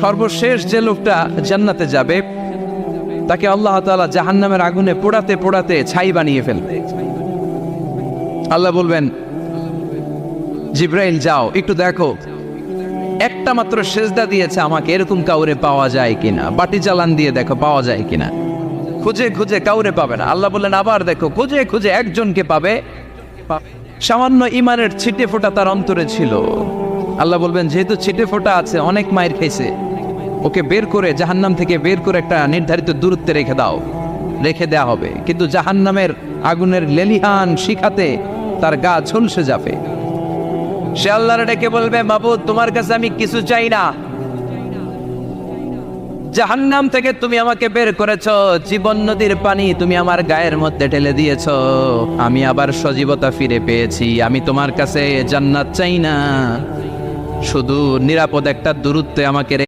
সর্বশেষ যে লোকটা জান্নাতে যাবে তাকে আল্লাহ তাআলা জাহান্নামের আগুনে পোড়াতে পোড়াতে ছাই বানিয়ে ফেলবে। আল্লাহ বলবেন, জিব্রাইল যাও একটু দেখো, একটা মাত্র সেজদা দিয়েছে আমাকে, এরকম কাউরে পাওয়া যায় কিনা। বাটি চালান দিয়ে দেখো পাওয়া যায় কিনা। খুঁজে খুঁজে কাউরে পাবে না। আল্লাহ বললেন আবার দেখো, খুঁজে খুঁজে একজনকে পাবে। সামান্য ইমানের ছিটে ফোঁটা তার অন্তরে ছিল। আল্লাহ বলবেন, যেহেতু ছিটে ফোঁটা আছে, অনেক মায়ের খাইছে, ওকে বের করে জাহান্নাম থেকে বের করে একটা নির্ধারিত দূরত্বে রেখে দাও। রেখে দেয়া হবে, কিন্তু জাহান্নামের আগুনের লেলিহান শিখাতে তার গা ঝলসে যাবে। সে আল্লাহর ডেকে বলবে, মাবুদ তোমার কাছে আমি কিছু চাই না, জাহান্নাম থেকে তুমি আমাকে বের করেছো, জীবন নদীর পানি তুমি আমার গায়ের মধ্যে ঢেলে দিয়েছো, আমি আবার সজীবতা ফিরে পেয়েছি। আমি তোমার কাছে জান্নাত চাই না, শুধু নিরাপদ একটা দূরত্বে আমাকে